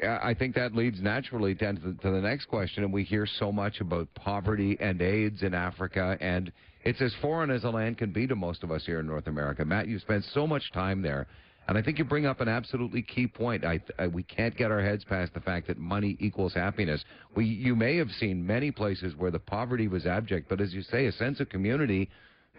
I think that leads naturally to the next question, and we hear so much about poverty and AIDS in Africa, and it's as foreign as a land can be to most of us here in North America. Matt, you spend so much time there, and I think you bring up an absolutely key point. We can't get our heads past the fact that money equals happiness. You may have seen many places where the poverty was abject, but as you say, a sense of community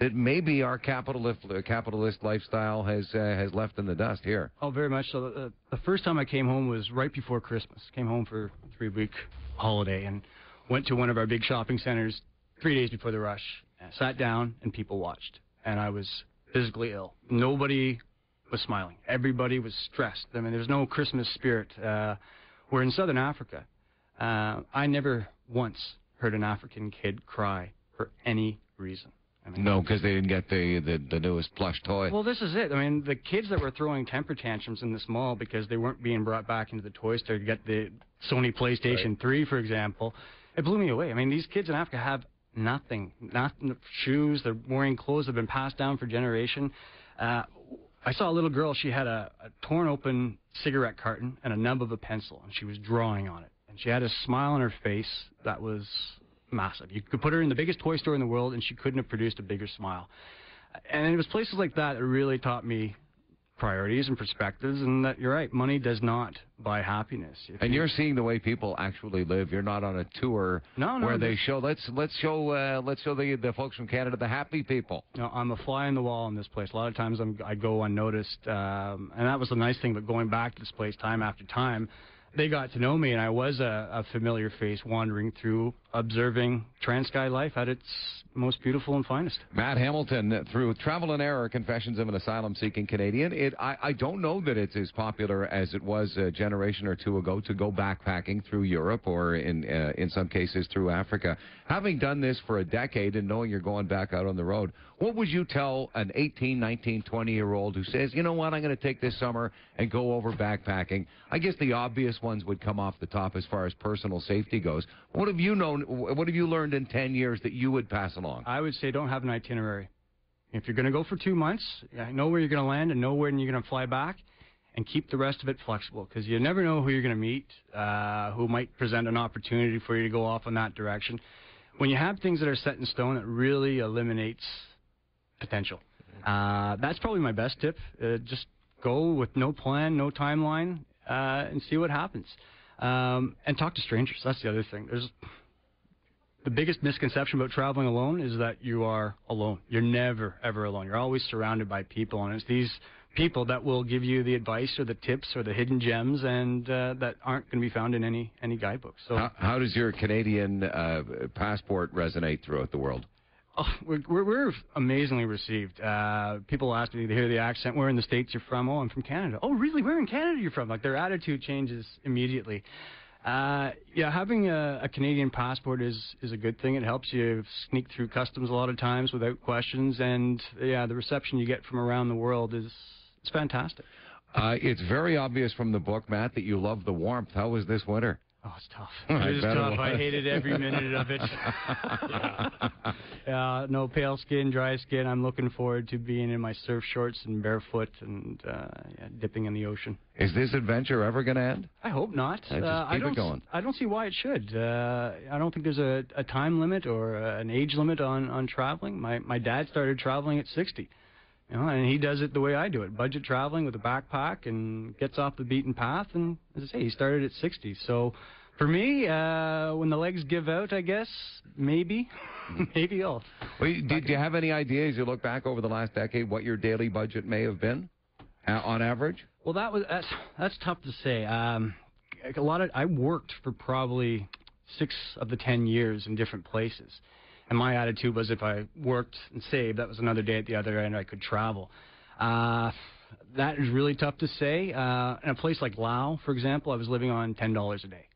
that maybe our capitalist lifestyle has left in the dust here. Oh, very much so. The first time I came home was right before Christmas. Came home for a 3-week holiday and went to one of our big shopping centers 3 days before the rush. And sat down and people watched. And I was physically ill. Nobody was smiling. Everybody was stressed. I mean, there's no Christmas spirit. We're in Southern Africa. I never once heard an African kid cry for any reason. I mean, no, because they didn't get the newest plush toy. Well, this is it. I mean, the kids that were throwing temper tantrums in this mall because they weren't being brought back into the toy store to get the Sony PlayStation 3, for example, it blew me away. I mean, these kids in Africa have nothing. Shoes, they're wearing clothes that have been passed down for generation. I saw a little girl, she had a torn open cigarette carton and a nub of a pencil, and she was drawing on it. And she had a smile on her face that was massive. You could put her in the biggest toy store in the world, and she couldn't have produced a bigger smile. And it was places like that that really taught me priorities and perspectives, and that you're right, money does not buy happiness. And you're seeing the way people actually live. You're not on a tour where they show let's show the folks from Canada, the happy people. No, I'm a fly on the wall in this place. A lot of times I go unnoticed, and that was the nice thing. But going back to this place time after time, they got to know me, and I was a familiar face wandering through, observing Transky life at its most beautiful and finest. Matt Hamilton, through Travel and Error, Confessions of an Asylum-Seeking Canadian. I don't know that it's as popular as it was a generation or two ago to go backpacking through Europe or in some cases through Africa. Having done this for a decade and knowing you're going back out on the road, what would you tell an 18, 19, 20-year-old who says, you know what, I'm going to take this summer and go over backpacking? I guess the obvious ones would come off the top as far as personal safety goes. What have you learned in 10 years that you would pass along? I would say don't have an itinerary. If you're going to go for 2 months, know where you're going to land and know when you're going to fly back, and keep the rest of it flexible, because you never know who you're going to meet, who might present an opportunity for you to go off in that direction. When you have things that are set in stone, it really eliminates potential. That's probably my best tip. Just go with no plan, no timeline, and see what happens. And talk to strangers. That's the other thing. The biggest misconception about traveling alone is that you are alone. You're never, ever alone. You're always surrounded by people, and it's these people that will give you the advice or the tips or the hidden gems, and that aren't going to be found in any guidebook. So, how does your Canadian passport resonate throughout the world? Oh, we're amazingly received. People ask me, they hear the accent, where in the States you're from? Oh, I'm from Canada. Oh, really? Where in Canada you're from? Like, their attitude changes immediately. Yeah, having a Canadian passport is a good thing. It helps you sneak through customs a lot of times without questions, and yeah, the reception you get from around the world is fantastic. It's very obvious from the book, Matt, that you love the warmth. How was this winter? Oh, it's tough. It is tough. I hated every minute of it. No, pale skin, dry skin. I'm looking forward to being in my surf shorts and barefoot and dipping in the ocean. Is this adventure ever going to end? I hope not. Just keep it going. I don't see why it should. I don't think there's a time limit or an age limit on traveling. My dad started traveling at 60. And he does it the way I do it, budget traveling with a backpack, and gets off the beaten path. And as I say, he started at 60. So for me, when the legs give out, I guess, maybe I'll... Well, did you have any idea as you look back over the last decade what your daily budget may have been on average? Well, that's tough to say. I worked for probably 6 of the 10 years in different places. And my attitude was, if I worked and saved, that was another day at the other end I could travel. That is really tough to say. In a place like Laos, for example, I was living on $10 a day.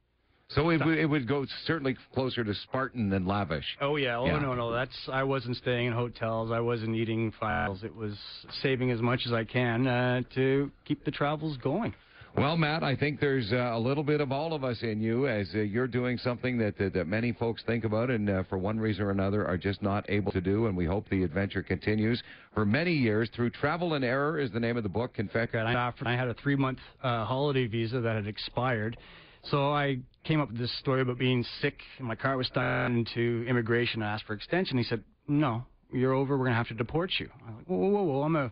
So it would go certainly closer to Spartan than lavish. Oh, yeah. Oh, yeah. No. I wasn't staying in hotels. I wasn't eating files. It was saving as much as I can to keep the travels going. Well, Matt, I think there's a little bit of all of us in you, as you're doing something that many folks think about and for one reason or another are just not able to do, and we hope the adventure continues for many years. Through Travel and Error is the name of the book. I had a 3-month holiday visa that had expired, so I came up with this story about being sick, and my car was stuck into immigration. I asked for extension. He said, "No, you're over. We're going to have to deport you." I'm like, whoa, I'm a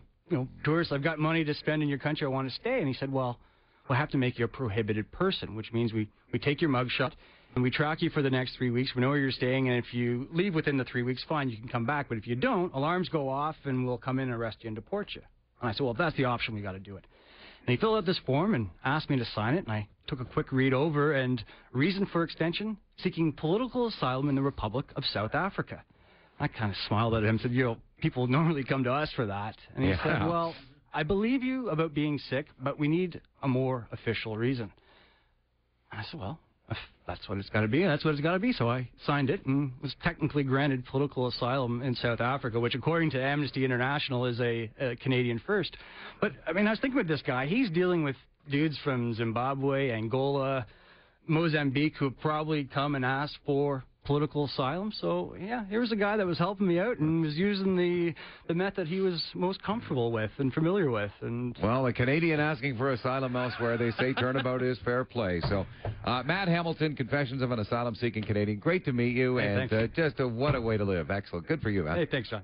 tourist. I've got money to spend in your country. I want to stay. And he said, well, we'll have to make you a prohibited person, which means we take your mugshot and we track you for the next 3 weeks. We know where you're staying, and if you leave within the 3 weeks, fine, you can come back. But if you don't, alarms go off and we'll come in and arrest you and deport you. And I said, well, if that's the option, we got to do it. And he filled out this form and asked me to sign it, and I took a quick read over, and reason for extension, seeking political asylum in the Republic of South Africa. I kind of smiled at him and said, people normally come to us for that. And he said, well, I believe you about being sick, but we need a more official reason. And I said, well, if that's what it's got to be, that's what it's got to be. So I signed it and was technically granted political asylum in South Africa, which according to Amnesty International is a Canadian first. But, I mean, I was thinking with this guy, he's dealing with dudes from Zimbabwe, Angola, Mozambique who have probably come and asked for political asylum. So, yeah, here's a guy that was helping me out and was using the method he was most comfortable with and familiar with. And well, a Canadian asking for asylum elsewhere, they say turnabout is fair play. So, Matt Hamilton, Confessions of an Asylum-Seeking Canadian, great to meet you, hey, and just what a way to live. Excellent. Good for you, man. Hey, thanks, John.